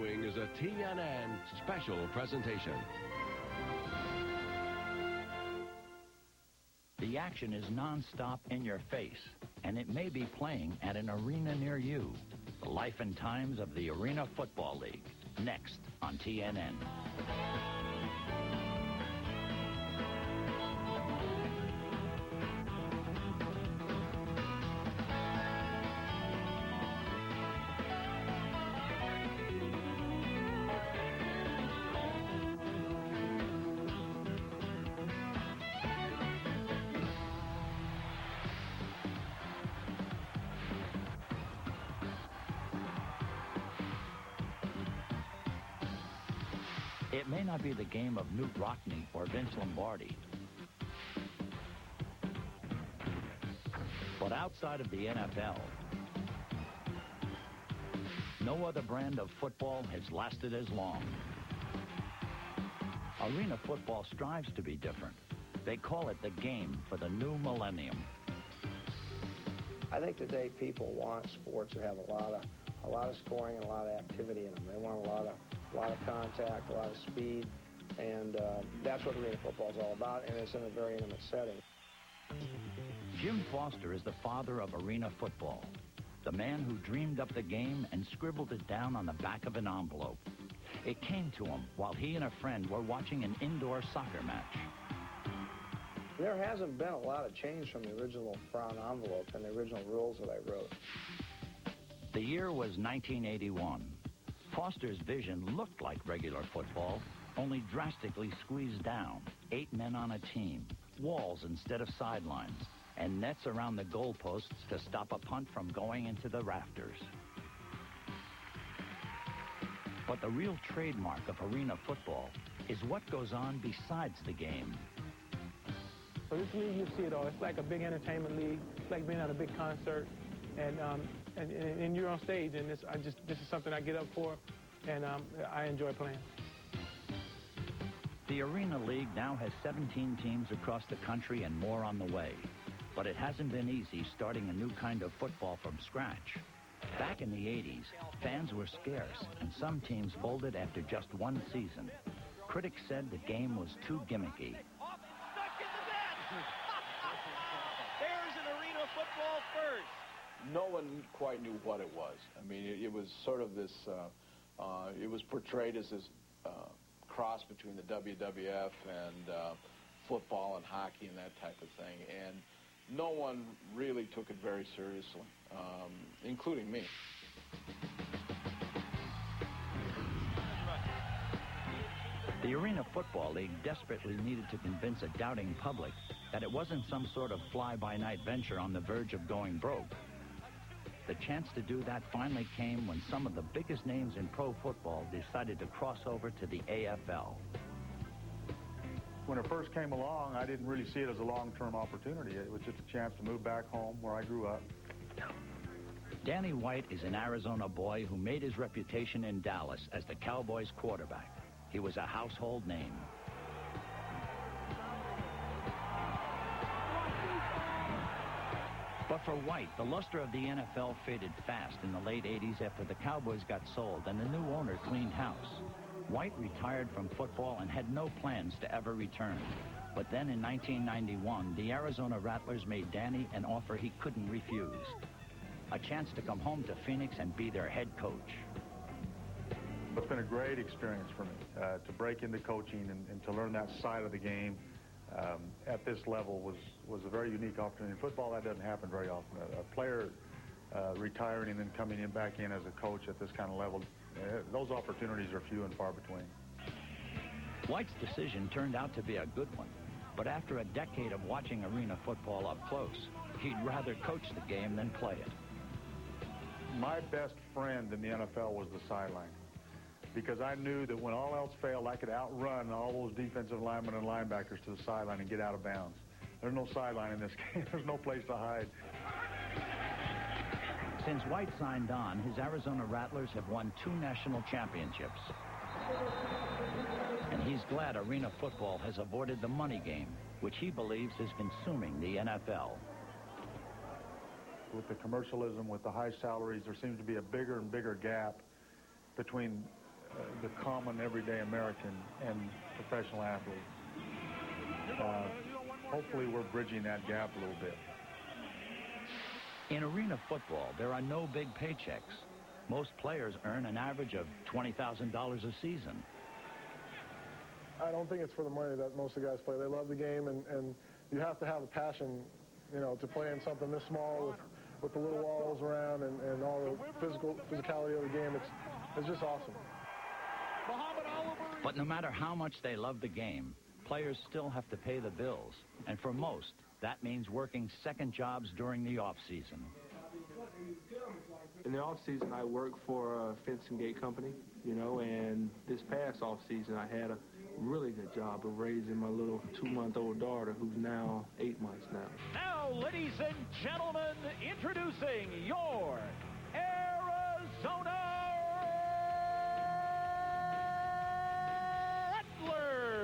following is a TNN special presentation. The action is non-stop in your face, and it may be playing at an arena near you. The life and times of the Arena Football League, next on TNN. It may not be the game of Newt Rockne or Vince Lombardi, but outside of the NFL, no other brand of football has lasted as long. Arena football strives to be different. They call it the game for the new millennium. I think today people want sports that have a lot of scoring and a lot of activity in them. They want a lot of contact, a lot of speed, and that's what arena football is all about, and it's in a very intimate setting. Jim Foster is the father of arena football, the man who dreamed up the game and scribbled it down on the back of an envelope. It came to him while he and a friend were watching an indoor soccer match. There hasn't been a lot of change from the original brown envelope and the original rules that I wrote. The year was 1981. Foster's vision looked like regular football, only drastically squeezed down. 8 men on a team, walls instead of sidelines, and nets around the goalposts to stop a punt from going into the rafters. But the real trademark of arena football is what goes on besides the game. So this league, you see it all. It's like a big entertainment league. It's like being at a big concert, and you're on stage, and this is something I get up for, and I enjoy playing. The Arena League now has 17 teams across the country and more on the way. But it hasn't been easy starting a new kind of football from scratch. Back in the 80s, fans were scarce, and some teams folded after just one season. Critics said the game was too gimmicky. There's an arena football first. No one quite knew what it was. I mean, it was sort of this, it was portrayed as this cross between the WWF and football and hockey and that type of thing. And no one really took it very seriously, including me. The Arena Football League desperately needed to convince a doubting public that it wasn't some sort of fly-by-night venture on the verge of going broke. The chance to do that finally came when some of the biggest names in pro football decided to cross over to the AFL. When it first came along, I didn't really see it as a long-term opportunity. It was just a chance to move back home where I grew up. Danny White is an Arizona boy who made his reputation in Dallas as the Cowboys quarterback. He was a household name. But for White, the luster of the NFL faded fast in the late 80s after the Cowboys got sold and the new owner cleaned house. White retired from football and had no plans to ever return. But then in 1991, the Arizona Rattlers made Danny an offer he couldn't refuse. A chance to come home to Phoenix and be their head coach. It's been a great experience for me to break into coaching and to learn that side of the game at this level was a very unique opportunity. In football, that doesn't happen very often. A player retiring and then coming back in as a coach at this kind of level, those opportunities are few and far between. White's decision turned out to be a good one, but after a decade of watching arena football up close, he'd rather coach the game than play it. My best friend in the NFL was the sideline, because I knew that when all else failed, I could outrun all those defensive linemen and linebackers to the sideline and get out of bounds. There's no sideline in this game. There's no place to hide. Since White signed on, his Arizona Rattlers have won 2 national championships. And he's glad arena football has avoided the money game, which he believes is consuming the NFL. With the commercialism, with the high salaries, there seems to be a bigger and bigger gap between the common everyday American and professional athlete. Hopefully we're bridging that gap a little bit. In arena football, there are no big paychecks. Most players earn an average of $20,000 a season. I don't think it's for the money that most of the guys play. They love the game, and you have to have a passion, you know, to play in something this small with the little walls around and all the physicality of the game. It's just awesome. But no matter how much they love the game, players still have to pay the bills. And for most, that means working second jobs during the off-season. In the off-season, I work for a fencing gate company, you know, and this past off-season, I had a really good job of raising my little 2-month-old daughter, who's now 8 months now. Now, ladies and gentlemen, introducing your Arizona Rattlers.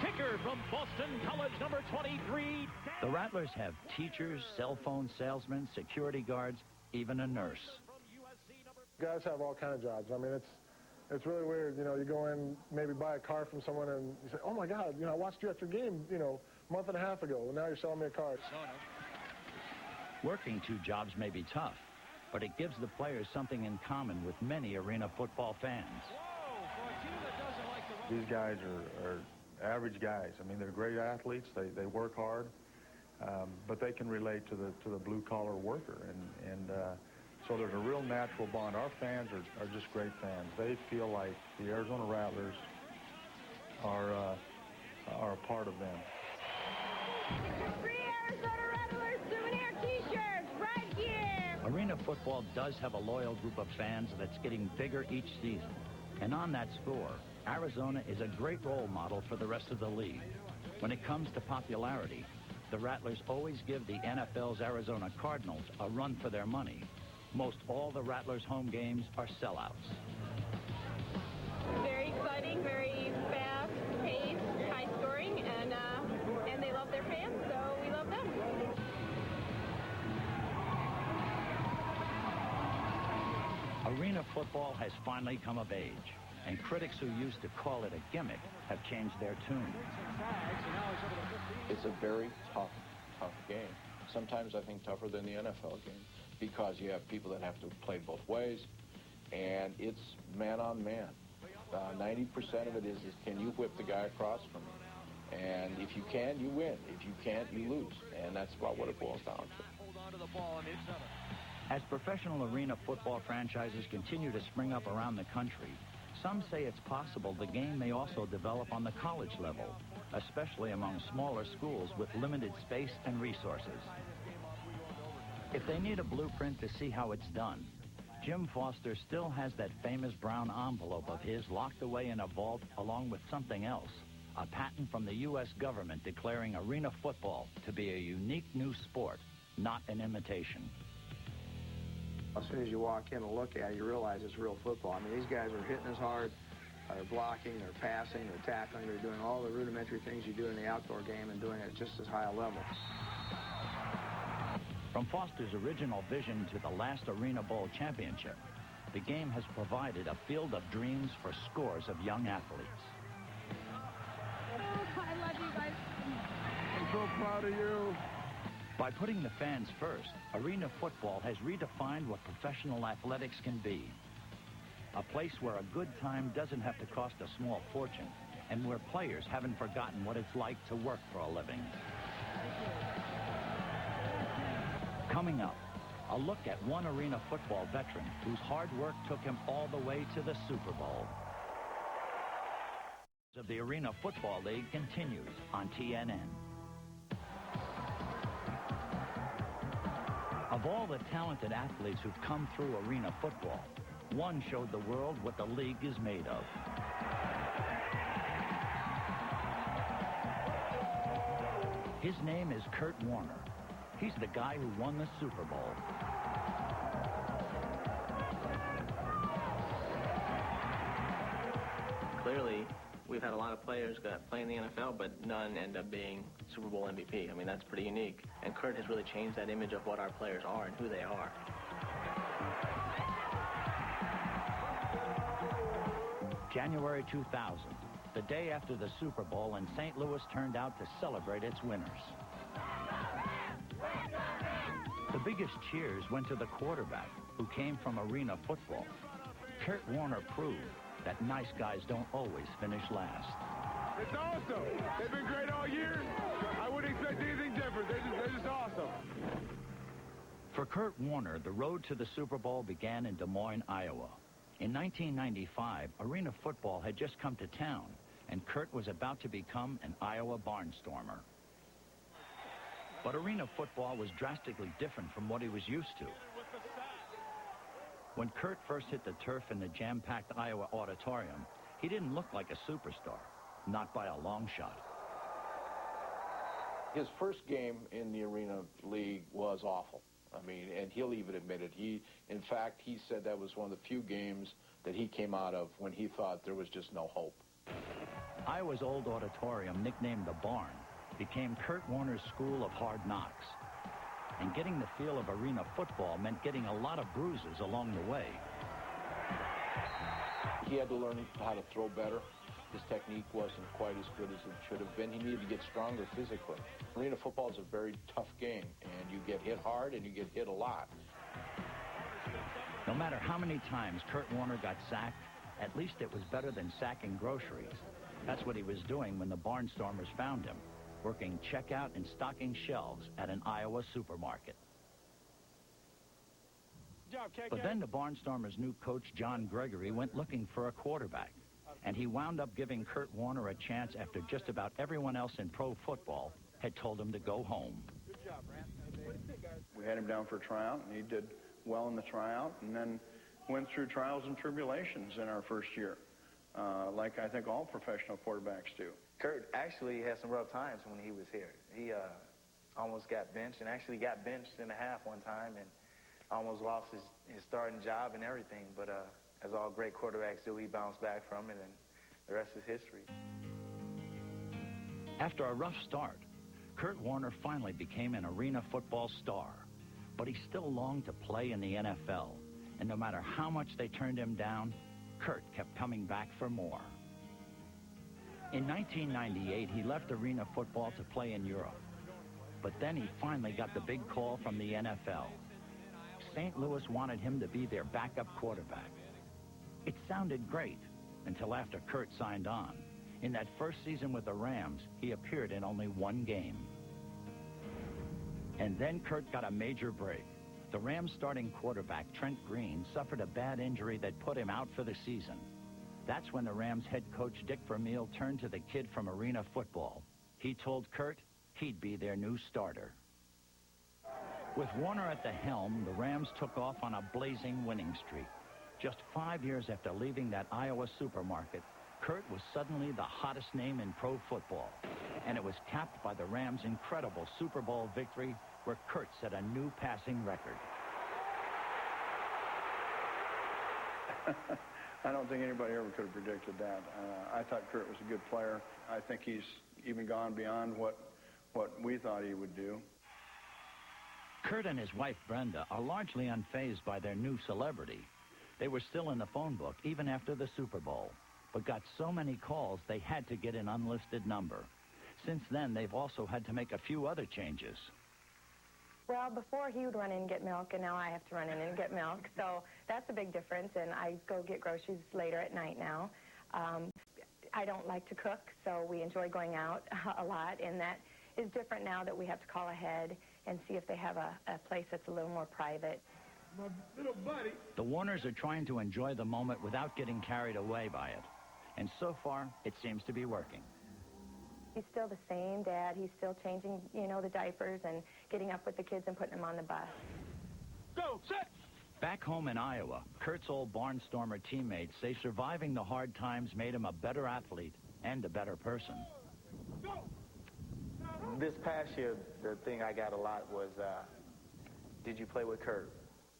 Kicker from Boston College, number 23. The Rattlers have teachers, cell phone salesmen, security guards, even a nurse. Guys have all kind of jobs. I mean, it's really weird. You know, you go in, maybe buy a car from someone, and you say, oh, my God, you know, I watched you at your game, you know, a month and a half ago, and now you're selling me a car. Working two jobs may be tough, but it gives the players something in common with many arena football fans. These guys are average guys. I mean, they're great athletes. They work hard, but they can relate to the blue-collar worker, and so there's a real natural bond. Our fans are just great fans. They feel like the Arizona Rattlers are a part of them. Free Arizona Rattlers souvenir T-shirts right here. Arena football does have a loyal group of fans that's getting bigger each season. And on that score, Arizona is a great role model for the rest of the league. When it comes to popularity, the Rattlers always give the NFL's Arizona Cardinals a run for their money. Most all the Rattlers' home games are sellouts. Very exciting, very fast-paced, high-scoring, and they love their fans, so we love them. Arena football has finally come of age, and critics who used to call it a gimmick have changed their tune. It's a very tough game. Sometimes I think tougher than the NFL game, because you have people that have to play both ways, and it's man on man. 90% of it is can you whip the guy across from you? And if you can, you win. If you can't, you lose. And that's about what it boils down to. As professional arena football franchises continue to spring up around the country, some say it's possible the game may also develop on the college level, especially among smaller schools with limited space and resources. If they need a blueprint to see how it's done, Jim Foster still has that famous brown envelope of his locked away in a vault along with something else, a patent from the U.S. government declaring arena football to be a unique new sport, not an imitation. As soon as you walk in and look at it, you realize it's real football. I mean, these guys are hitting as hard, they're blocking, they're passing, they're tackling, they're doing all the rudimentary things you do in the outdoor game and doing it at just as high a level. From Foster's original vision to the last Arena Bowl championship, the game has provided a field of dreams for scores of young athletes. Oh, I love you guys. I'm so proud of you. By putting the fans first, arena football has redefined what professional athletics can be. A place where a good time doesn't have to cost a small fortune, and where players haven't forgotten what it's like to work for a living. Coming up, a look at one arena football veteran whose hard work took him all the way to the Super Bowl. Of the Arena Football League continues on TNN. Of all the talented athletes who've come through arena football, one showed the world what the league is made of. His name is Kurt Warner. He's the guy who won the Super Bowl. Clearly, we've had a lot of players that play in the NFL, but none end up being Super Bowl MVP. I mean, that's pretty unique. And Kurt has really changed that image of what our players are and who they are. January 2000, the day after the Super Bowl, and St. Louis turned out to celebrate its winners. The biggest cheers went to the quarterback, who came from arena football. Kurt Warner proved that nice guys don't always finish last. It's awesome. They've been great all year. I wouldn't expect anything different. They're just awesome. For Kurt Warner, the road to the Super Bowl began in Des Moines, Iowa. In 1995, arena football had just come to town, and Kurt was about to become an Iowa barnstormer. But arena football was drastically different from what he was used to. When Kurt first hit the turf in the jam-packed Iowa auditorium, he didn't look like a superstar, not by a long shot. His first game in the Arena League was awful. I mean, and he'll even admit it. In fact, he said that was one of the few games that he came out of when he thought there was just no hope. Iowa's old auditorium, nicknamed the Barn, became Kurt Warner's school of hard knocks. And getting the feel of arena football meant getting a lot of bruises along the way. He had to learn how to throw better. His technique wasn't quite as good as it should have been. He needed to get stronger physically. Arena football is a very tough game, and you get hit hard and you get hit a lot. No matter how many times Kurt Warner got sacked, at least it was better than sacking groceries. That's what he was doing when the Barnstormers found him, working checkout and stocking shelves at an Iowa supermarket. But then the Barnstormers' new coach, John Gregory, went looking for a quarterback. And he wound up giving Kurt Warner a chance after just about everyone else in pro football had told him to go home. We had him down for a tryout, and he did well in the tryout, and then went through trials and tribulations in our first year, like I think all professional quarterbacks do. Kurt actually had some rough times when he was here. He almost got benched, and actually got benched in the half one time, and almost lost his starting job and everything, but as all great quarterbacks do, he bounced back from it, and the rest is history. After a rough start, Kurt Warner finally became an arena football star, but he still longed to play in the NFL, and no matter how much they turned him down, Kurt kept coming back for more. In 1998, he left arena football to play in Europe, but then he finally got the big call from the NFL. St. Louis wanted him to be their backup quarterback. It sounded great until after Kurt signed on. In that first season with the Rams, he appeared in only one game. And then Kurt got a major break. The Rams starting quarterback, Trent Green, suffered a bad injury that put him out for the season. That's when the Rams head coach Dick Vermeil turned to the kid from arena football. He told Kurt he'd be their new starter. With Warner at the helm, the Rams took off on a blazing winning streak. Just 5 years after leaving that Iowa supermarket, Kurt was suddenly the hottest name in pro football. And it was capped by the Rams' incredible Super Bowl victory, where Kurt set a new passing record. I don't think anybody ever could have predicted that. I thought Kurt was a good player. I think he's even gone beyond what we thought he would do. Kurt and his wife, Brenda, are largely unfazed by their new celebrity. They were still in the phone book even after the Super Bowl, but got so many calls they had to get an unlisted number. Since then, they've also had to make a few other changes. Well, before he would run in and get milk, and now I have to run in and get milk. So that's a big difference, and I go get groceries later at night now. I don't like to cook, so we enjoy going out a lot, and that is different now that we have to call ahead and see if they have a place that's a little more private. My little buddy. The Warners are trying to enjoy the moment without getting carried away by it. And so far, it seems to be working. He's still the same dad. He's still changing, the diapers and getting up with the kids and putting them on the bus. Go, set! Back home in Iowa, Kurt's old Barnstormer teammates say surviving the hard times made him a better athlete and a better person. Go! This past year, the thing I got a lot was, did you play with Kurt?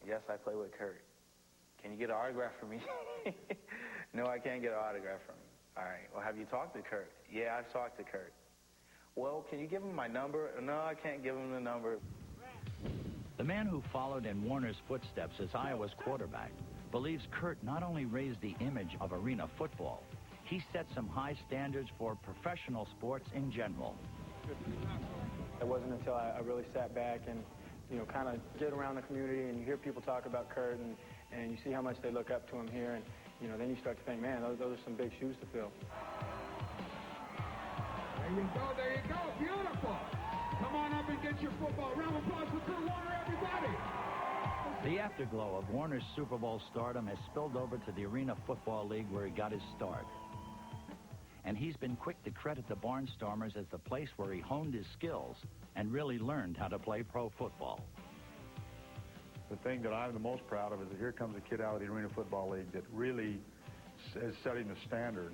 Yes, I play with Kurt. Can you get an autograph for me? No, I can't get an autograph from him. All right, well, have you talked to Kurt? Yeah, I've talked to Kurt. Well, can you give him my number? No, I can't give him the number. The man who followed in Warner's footsteps as Iowa's quarterback, believes Kurt not only raised the image of arena football, he set some high standards for professional sports in general. It wasn't until I really sat back and, you know, kind of get around the community and you hear people talk about Kurt and you see how much they look up to him here, and, you know, then you start to think, man, those are some big shoes to fill. There you go, beautiful. Come on up and get your football. Round of applause for Kurt Warner, everybody. The afterglow of Warner's Super Bowl stardom has spilled over to the Arena Football League where he got his start. And he's been quick to credit the Barnstormers as the place where he honed his skills and really learned how to play pro football. The thing that I'm the most proud of is that here comes a kid out of the Arena Football League that really is setting the standard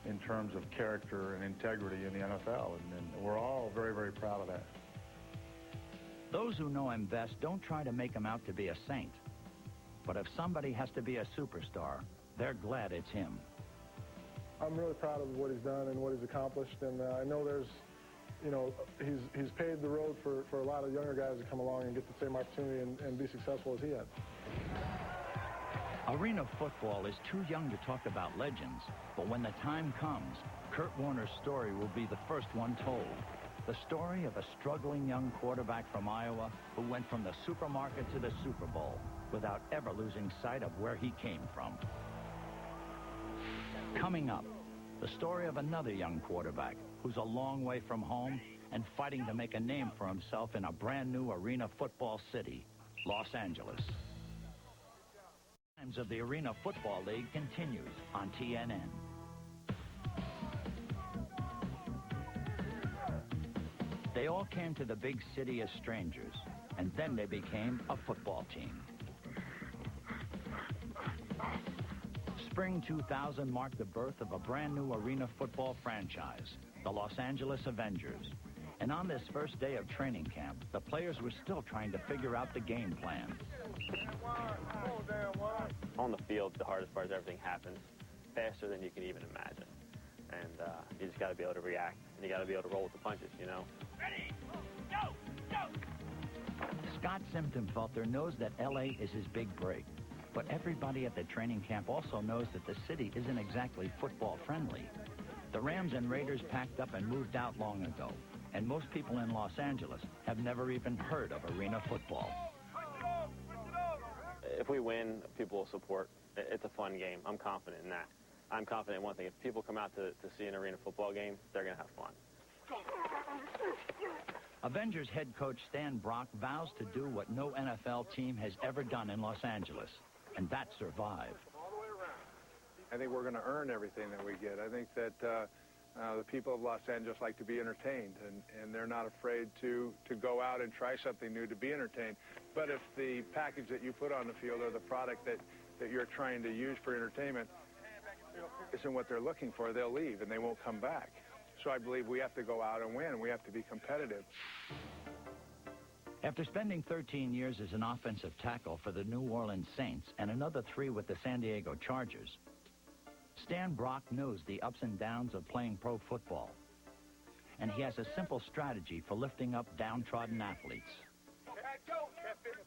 in terms of character and integrity in the NFL, and we're all very, very proud of that. Those who know him best don't try to make him out to be a saint. But if somebody has to be a superstar, they're glad it's him. I'm really proud of what he's done and what he's accomplished, and I know there's, you know, he's paved the road for a lot of younger guys to come along and get the same opportunity and be successful as he had. Arena football is too young to talk about legends, but when the time comes, Kurt Warner's story will be the first one told. The story of a struggling young quarterback from Iowa who went from the supermarket to the Super Bowl without ever losing sight of where he came from. Coming up, the story of another young quarterback who's a long way from home and fighting to make a name for himself in a brand new arena football city, Los Angeles. Times of the Arena Football League continues on TNN. They all came to the big city as strangers, and then they became a football team. Spring 2000 marked the birth of a brand new arena football franchise, the Los Angeles Avengers. And on this first day of training camp, the players were still trying to figure out the game plan. On the field, the hardest part is everything happens faster than you can even imagine. And you just got to be able to react, and you got to be able to roll with the punches, you know? Ready, go, go! Scott Semptimphelter knows that L.A. is his big break. But everybody at the training camp also knows that the city isn't exactly football friendly. The Rams and Raiders packed up and moved out long ago, and most people in Los Angeles have never even heard of arena football. If we win, people will support. It's a fun game. I'm confident in that. I'm confident in one thing. If people come out to see an arena football game, they're going to have fun. Avengers head coach Stan Brock vows to do what no NFL team has ever done in Los Angeles, and that's survive. I think we're going to earn everything that we get. I think that the people of Los Angeles like to be entertained, and they're not afraid to go out and try something new to be entertained. But if the package that you put on the field or the product that you're trying to use for entertainment isn't what they're looking for, they'll leave and they won't come back. So I believe we have to go out and win. We have to be competitive. After spending 13 years as an offensive tackle for the New Orleans Saints and another 3 with the San Diego Chargers, Stan Brock knows the ups and downs of playing pro football. And he has a simple strategy for lifting up downtrodden athletes.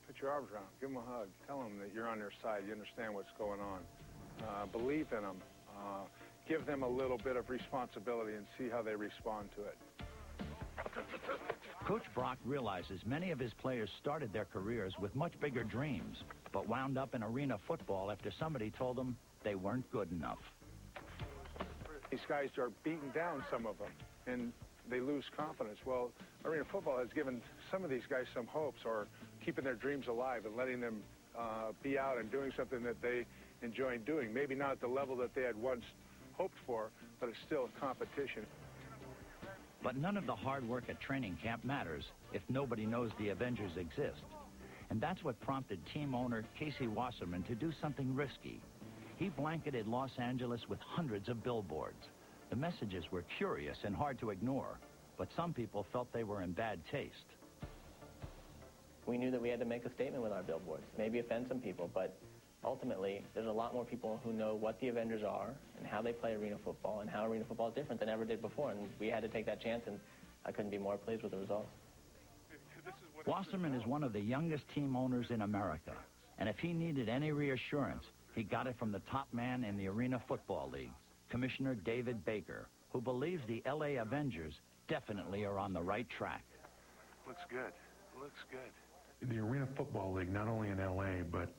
Put your arms around them. Give them a hug. Tell them that you're on their side. You understand what's going on. Believe in them. Give them a little bit of responsibility and see how they respond to it. Coach Brock realizes many of his players started their careers with much bigger dreams, but wound up in arena football after somebody told them they weren't good enough. These guys are beating down, some of them, and they lose confidence. Well, arena football has given some of these guys some hopes, or keeping their dreams alive and letting them be out and doing something that they enjoy doing. Maybe not at the level that they had once hoped for, but it's still a competition. But none of the hard work at training camp matters if nobody knows the Avengers exist. And that's what prompted team owner Casey Wasserman to do something risky. He blanketed Los Angeles with hundreds of billboards. The messages were curious and hard to ignore, but some people felt they were in bad taste. We knew that we had to make a statement with our billboards, maybe offend some people, but ultimately, there's a lot more people who know what the Avengers are and how they play arena football and how arena football is different than ever did before, and we had to take that chance, and I couldn't be more pleased with the results. Wasserman is one of the youngest team owners in America, And if he needed any reassurance, he got it from the top man in the Arena Football League, Commissioner David Baker, who believes the LA Avengers definitely are on the right track. Looks good. Looks good. The Arena Football League, not only in LA, but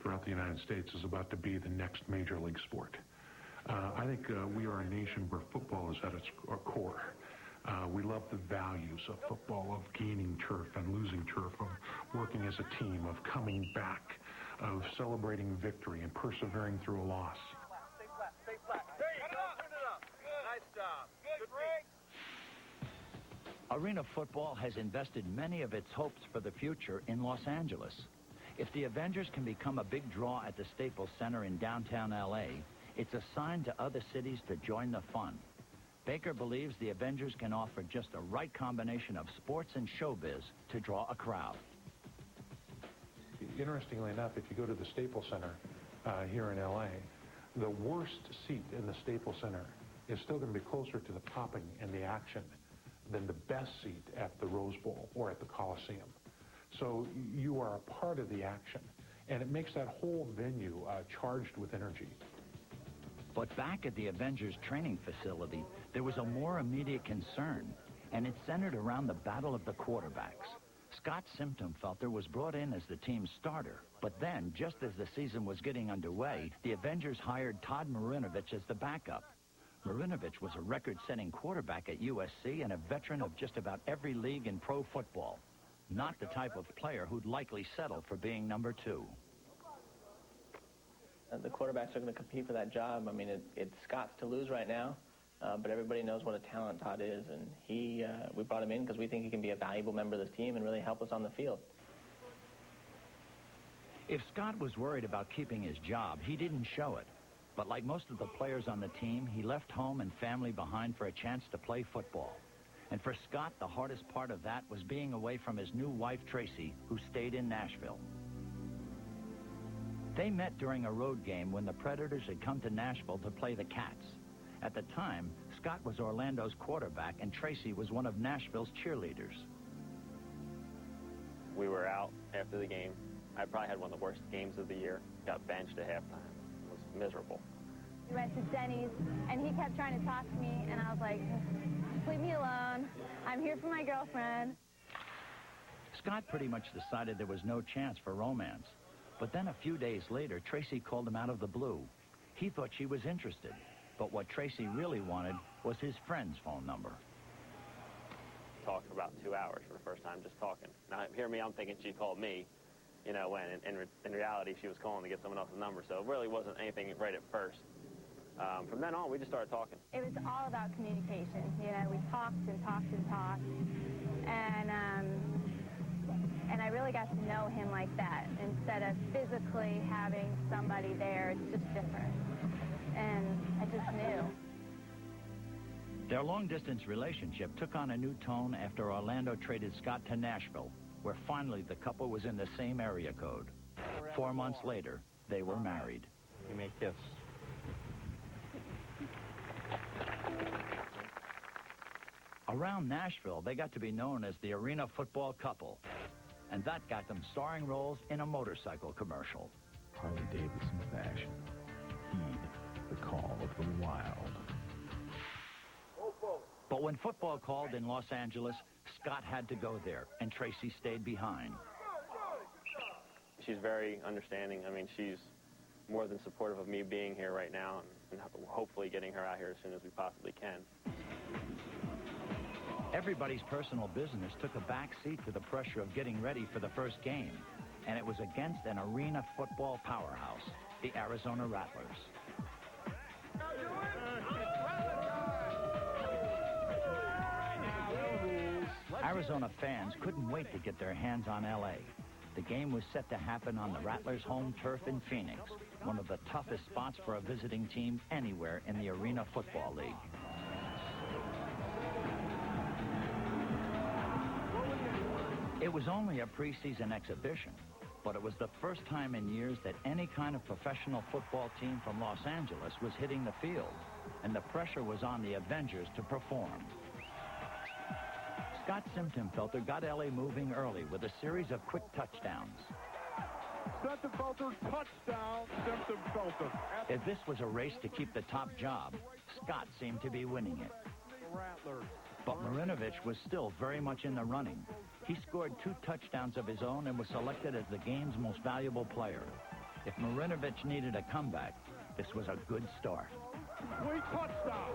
throughout the United States, is about to be the next major league sport. I think we are a nation where football is at its core. We love the values of football, of gaining turf and losing turf, of working as a team, of coming back, of celebrating victory and persevering through a loss. Stay flat, stay flat. There you go. Turn it up. Nice job. Good break. Arena football has invested many of its hopes for the future in Los Angeles. If the Avengers can become a big draw at the Staples Center in downtown LA, it's a sign to other cities to join the fun. Baker believes the Avengers can offer just the right combination of sports and showbiz to draw a crowd. Interestingly enough, if you go to the Staples Center here in LA, the worst seat in the Staples Center is still going to be closer to the popping and the action than the best seat at the Rose Bowl or at the Coliseum. So you are a part of the action, and it makes that whole venue charged with energy. But back at the Avengers training facility, there was a more immediate concern, and it centered around the battle of the quarterbacks. Scott Semptimphelter was brought in as the team's starter, but then, just as the season was getting underway, the Avengers hired Todd Marinovich as the backup. Marinovich was a record-setting quarterback at USC and a veteran of just about every league in pro football. Not the type of player who'd likely settle for being number 2. The quarterbacks are going to compete for that job. I mean, it's Scott's to lose right now, but everybody knows what a talent Todd is, and we brought him in because we think he can be a valuable member of this team and really help us on the field. If Scott was worried about keeping his job, he didn't show it. But like most of the players on the team, he left home and family behind for a chance to play football. And for Scott, the hardest part of that was being away from his new wife, Tracy, who stayed in Nashville. They met during a road game when the Predators had come to Nashville to play the Cats. At the time, Scott was Orlando's quarterback, and Tracy was one of Nashville's cheerleaders. We were out after the game. I probably had one of the worst games of the year. Got benched at halftime. It was miserable. We went to Denny's, and he kept trying to talk to me, and I was like, leave me alone. I'm here for my girlfriend. Scott pretty much decided there was no chance for romance. But then a few days later, Tracy called him out of the blue. He thought she was interested, but what Tracy really wanted was his friend's phone number. Talked for about 2 hours for the first time, just talking. Now, hear me, I'm thinking she called me, you know, when in reality she was calling to get someone else's number, so it really wasn't anything right at first. From then on, we just started talking. It was all about communication. You know, we talked and talked and talked, and I really got to know him like that. Instead of physically having somebody there, it's just different. And I just knew. Their long-distance relationship took on a new tone after Orlando traded Scott to Nashville, where finally the couple was in the same area code. 4 months later, they were married. You may kiss. Around Nashville, they got to be known as the Arena Football Couple. And that got them starring roles in a motorcycle commercial. Harley-Davidson fashion. Heed the call of the wild. But when football called in Los Angeles, Scott had to go there, and Tracy stayed behind. She's very understanding. I mean, she's more than supportive of me being here right now and hopefully getting her out here as soon as we possibly can. Everybody's personal business took a back seat to the pressure of getting ready for the first game, and it was against an arena football powerhouse, the Arizona Rattlers. Arizona fans couldn't wait to get their hands on LA. The game was set to happen on the Rattlers' home turf in Phoenix, one of the toughest spots for a visiting team anywhere in the Arena Football League. It was only a preseason exhibition, but it was the first time in years that any kind of professional football team from Los Angeles was hitting the field, and the pressure was on the Avengers to perform. Scott Semptimphelter got LA moving early with a series of quick touchdowns. Semptimphelter Semptimphelter, touchdown, Semptimphelter. If this was a race to keep the top job, Scott seemed to be winning it. Rattlers. But Marinovich was still very much in the running. He scored 2 touchdowns of his own and was selected as the game's most valuable player. If Marinovich needed a comeback, this was a good start. Sweet touchdown.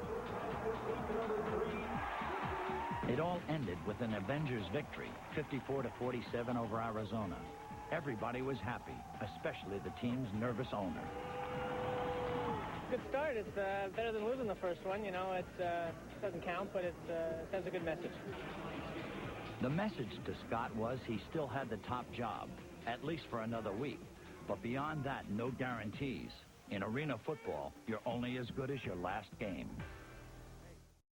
It all ended with an Avengers victory, 54-47 over Arizona. Everybody was happy, especially the team's nervous owner. Good start. It's better than losing the first one. You know, it doesn't count, but it sends a good message. The message to Scott was he still had the top job, at least for another week. But beyond that, no guarantees. In arena football, you're only as good as your last game.